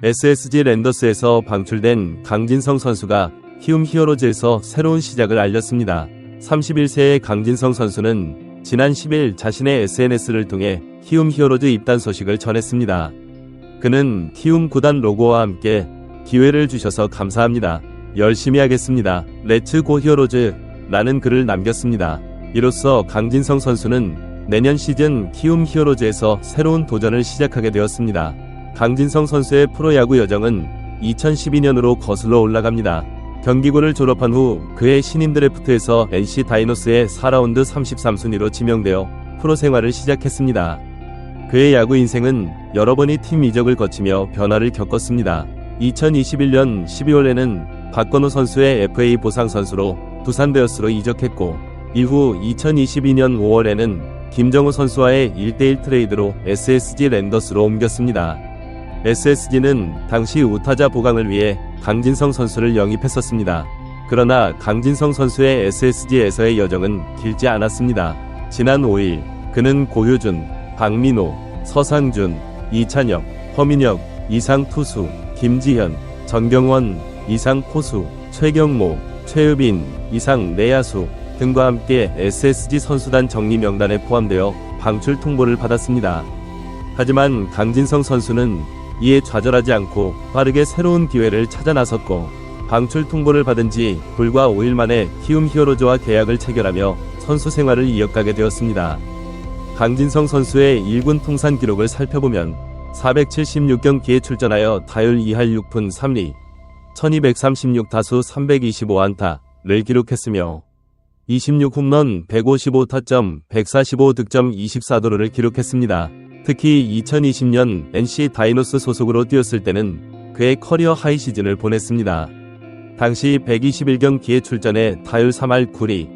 SSG 랜더스에서 방출된 강진성 선수가 키움 히어로즈에서 새로운 시작을 알렸습니다. 31세의 강진성 선수는 지난 10일 자신의 SNS를 통해 키움 히어로즈 입단 소식을 전했습니다. 그는 키움 구단 로고와 함께 기회를 주셔서 감사합니다. 열심히 하겠습니다. 렛츠 고 히어로즈 라는 글을 남겼습니다. 이로써 강진성 선수는 내년 시즌 키움 히어로즈에서 새로운 도전을 시작하게 되었습니다. 강진성 선수의 프로야구 여정은 2012년으로 거슬러 올라갑니다. 경기고를 졸업한 후 그의 신인 드래프트에서 NC 다이노스의 4라운드 33순위로 지명되어 프로 생활을 시작했습니다. 그의 야구 인생은 여러 번의 팀 이적을 거치며 변화를 겪었습니다. 2021년 12월에는 박건우 선수의 FA 보상 선수로 두산 베어스로 이적했고, 이후 2022년 5월에는 김정우 선수와의 1대1 트레이드로 SSG 랜더스로 옮겼습니다. SSG는 당시 우타자 보강을 위해 강진성 선수를 영입했었습니다. 그러나 강진성 선수의 SSG에서의 여정은 길지 않았습니다. 지난 5일 그는 고효준, 박민호, 서상준, 이찬혁, 허민혁, 이상 투수, 김지현, 전경원, 이상 포수, 최경모, 최유빈, 이상 내야수 등과 함께 SSG 선수단 정리 명단에 포함되어 방출 통보를 받았습니다. 하지만 강진성 선수는 이에 좌절하지 않고 빠르게 새로운 기회를 찾아 나섰고, 방출 통보를 받은 지 불과 5일 만에 키움 히어로즈와 계약을 체결하며 선수 생활을 이어가게 되었습니다. 강진성 선수의 1군 통산 기록을 살펴보면 476경기에 출전하여 타율 2할 6푼 3리, 1236타수 325안타를 기록했으며 26홈런 155타점 145득점 24도루를 기록했습니다. 특히 2020년 NC 다이노스 소속으로 뛰었을 때는 그의 커리어 하이 시즌을 보냈습니다. 당시 121경기에 출전해 타율 3할 9리,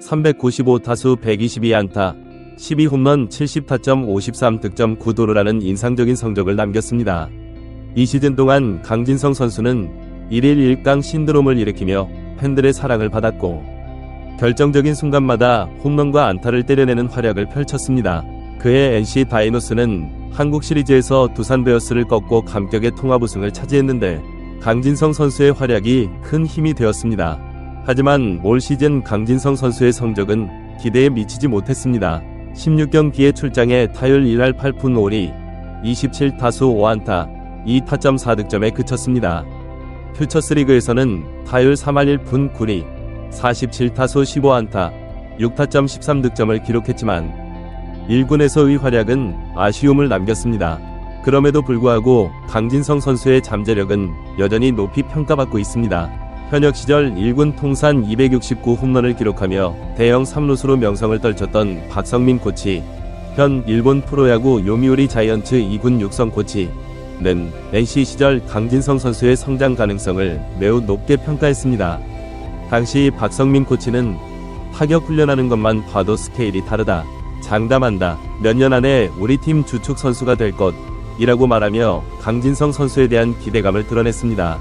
395타수 122안타, 12홈런 70타점 53득점 9도루라는 인상적인 성적을 남겼습니다. 이 시즌 동안 강진성 선수는 1일 1강 신드롬을 일으키며 팬들의 사랑을 받았고, 결정적인 순간마다 홈런과 안타를 때려내는 활약을 펼쳤습니다. 그의 NC 다이노스는 한국 시리즈에서 두산 베어스를 꺾고 감격의 통합 우승을 차지했는데, 강진성 선수의 활약이 큰 힘이 되었습니다. 하지만 올 시즌 강진성 선수의 성적은 기대에 미치지 못했습니다. 16경기에 출장해 타율 1할 8푼 5리, 27타수 5안타, 2타점 4득점에 그쳤습니다. 퓨처스리그에서는 타율 3할 1푼 9리, 47타수 15안타, 6타점 13득점을 기록했지만 1군에서의 활약은 아쉬움을 남겼습니다. 그럼에도 불구하고 강진성 선수의 잠재력은 여전히 높이 평가받고 있습니다. 현역 시절 1군 통산 269 홈런을 기록하며 대형 3루수로 명성을 떨쳤던 박성민 코치, 현 일본 프로야구 요미우리 자이언츠 2군 육성 코치는 NC 시절 강진성 선수의 성장 가능성을 매우 높게 평가했습니다. 당시 박성민 코치는 타격 훈련하는 것만 봐도 스케일이 다르다, 장담한다, 몇 년 안에 우리 팀 주축 선수가 될 것이라고 말하며 강진성 선수에 대한 기대감을 드러냈습니다.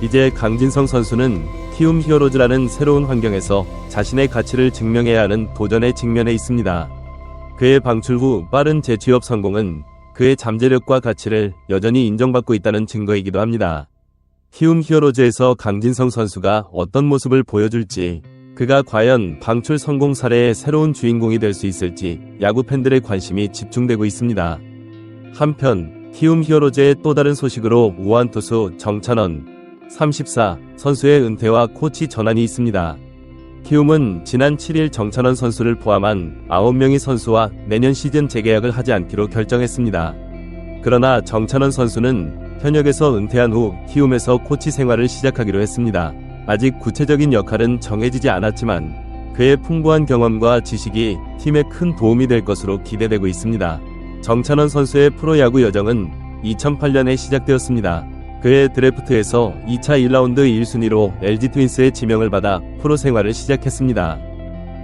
이제 강진성 선수는 키움 히어로즈라는 새로운 환경에서 자신의 가치를 증명해야 하는 도전에 직면해 있습니다. 그의 방출 후 빠른 재취업 성공은 그의 잠재력과 가치를 여전히 인정받고 있다는 증거이기도 합니다. 키움 히어로즈에서 강진성 선수가 어떤 모습을 보여줄지, 그가 과연 방출 성공 사례의 새로운 주인공이 될 수 있을지 야구 팬들의 관심이 집중되고 있습니다. 한편 키움 히어로즈의 또 다른 소식으로 우완 투수 정찬원 34 선수의 은퇴와 코치 전환이 있습니다. 키움은 지난 7일 정찬원 선수를 포함한 9명의 선수와 내년 시즌 재계약을 하지 않기로 결정했습니다. 그러나 정찬원 선수는 현역에서 은퇴한 후 키움에서 코치 생활을 시작하기로 했습니다. 아직 구체적인 역할은 정해지지 않았지만 그의 풍부한 경험과 지식이 팀에 큰 도움이 될 것으로 기대되고 있습니다. 정찬원 선수의 프로야구 여정은 2008년에 시작되었습니다. 그의 드래프트에서 2차 1라운드 1순위로 LG 트윈스의 지명을 받아 프로 생활을 시작했습니다.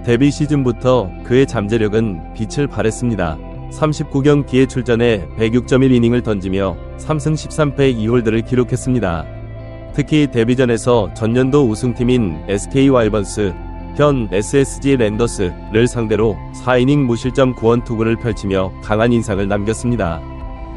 데뷔 시즌부터 그의 잠재력은 빛을 발했습니다. 39경기에 출전해 106.1이닝을 던지며 3승 13패 2홀드를 기록했습니다. 특히 데뷔전에서 전년도 우승팀인 SK 와이번스 현 SSG 랜더스를 상대로 4이닝 무실점 9원 투구를 펼치며 강한 인상을 남겼습니다.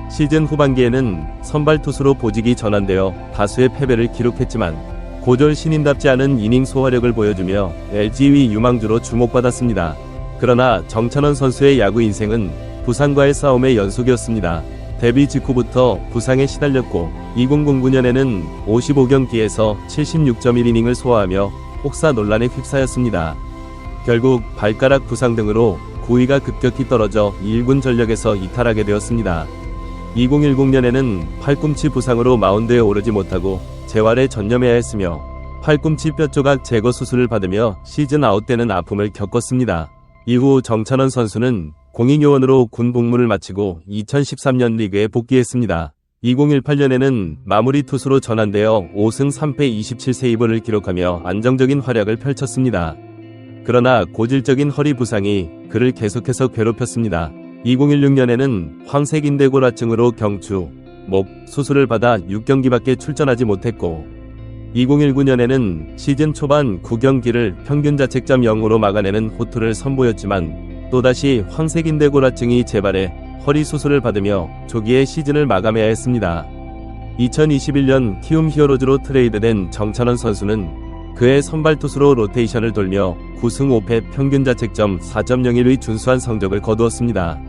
시즌 후반기에는 선발 투수로 보직이 전환되어 다수의 패배를 기록했지만 고졸 신인답지 않은 이닝 소화력을 보여주며 LG위 유망주로 주목받았습니다. 그러나 정찬원 선수의 야구 인생은 부상과의 싸움의 연속이었습니다. 데뷔 직후부터 부상에 시달렸고 2009년에는 55경기에서 76.1이닝을 소화하며 혹사 논란에 휩싸였습니다. 결국 발가락 부상 등으로 9위가 급격히 떨어져 1군 전력에서 이탈하게 되었습니다. 2010년에는 팔꿈치 부상으로 마운드에 오르지 못하고 재활에 전념해야 했으며 팔꿈치 뼈조각 제거 수술을 받으며 시즌 아웃되는 아픔을 겪었습니다. 이후 정찬원 선수는 공익요원으로 군 복무를 마치고 2013년 리그에 복귀했습니다. 2018년에는 마무리 투수로 전환되어 5승 3패 27세이브를 기록하며 안정적인 활약을 펼쳤습니다. 그러나 고질적인 허리 부상이 그를 계속해서 괴롭혔습니다. 2016년에는 황색인대골화증으로 경추, 목 수술을 받아 6경기밖에 출전하지 못했고 2019년에는 시즌 초반 9경기를 평균 자책점 0으로 막아내는 호투를 선보였지만 또다시 황색인대골화증이 재발해 허리 수술을 받으며 조기에 시즌을 마감해야 했습니다. 2021년 키움 히어로즈로 트레이드된 정찬원 선수는 그의 선발 투수로 로테이션을 돌며 9승 5패 평균 자책점 4.01의 준수한 성적을 거두었습니다.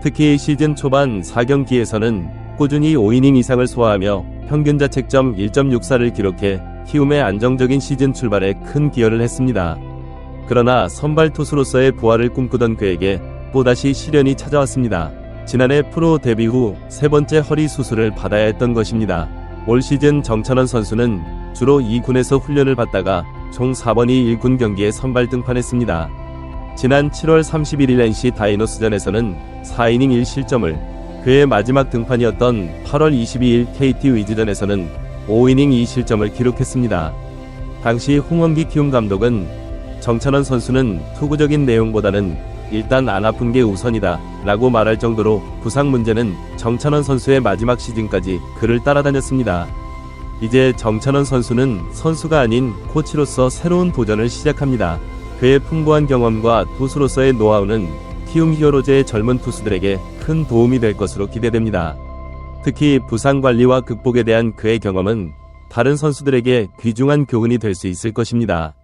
특히 시즌 초반 4경기에서는 꾸준히 5이닝 이상을 소화하며 평균 자책점 1.64를 기록해 키움의 안정적인 시즌 출발에 큰 기여를 했습니다. 그러나 선발 투수로서의 부활을 꿈꾸던 그에게 또다시 시련이 찾아왔습니다. 지난해 프로 데뷔 후 세 번째 허리 수술을 받아야 했던 것입니다. 올 시즌 정찬원 선수는 주로 2군에서 훈련을 받다가 총 4번이 1군 경기에 선발 등판했습니다. 지난 7월 31일 NC 다이노스전에서는 4이닝 1실점을, 그의 마지막 등판이었던 8월 22일 KT 위즈전에서는 5이닝 2실점을 기록했습니다. 당시 홍원기 키움 감독은 정찬원 선수는 투구적인 내용보다는 일단 안 아픈 게 우선이다 라고 말할 정도로 부상 문제는 정찬원 선수의 마지막 시즌까지 그를 따라다녔습니다. 이제 정찬원 선수는 선수가 아닌 코치로서 새로운 도전을 시작합니다. 그의 풍부한 경험과 투수로서의 노하우는 키움 히어로즈의 젊은 투수들에게 큰 도움이 될 것으로 기대됩니다. 특히 부상 관리와 극복에 대한 그의 경험은 다른 선수들에게 귀중한 교훈이 될 수 있을 것입니다.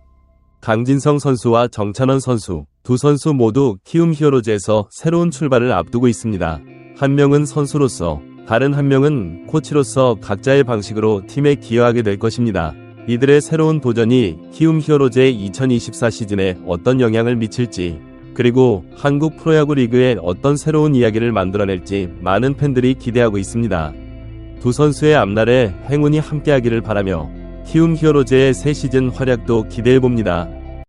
강진성 선수와 정찬원 선수, 두 선수 모두 키움 히어로즈에서 새로운 출발을 앞두고 있습니다. 한 명은 선수로서, 다른 한 명은 코치로서 각자의 방식으로 팀에 기여하게 될 것입니다. 이들의 새로운 도전이 키움 히어로즈의 2024 시즌에 어떤 영향을 미칠지, 그리고 한국 프로야구 리그에 어떤 새로운 이야기를 만들어낼지 많은 팬들이 기대하고 있습니다. 두 선수의 앞날에 행운이 함께하기를 바라며 키움 히어로즈의 새 시즌 활약도 기대해봅니다.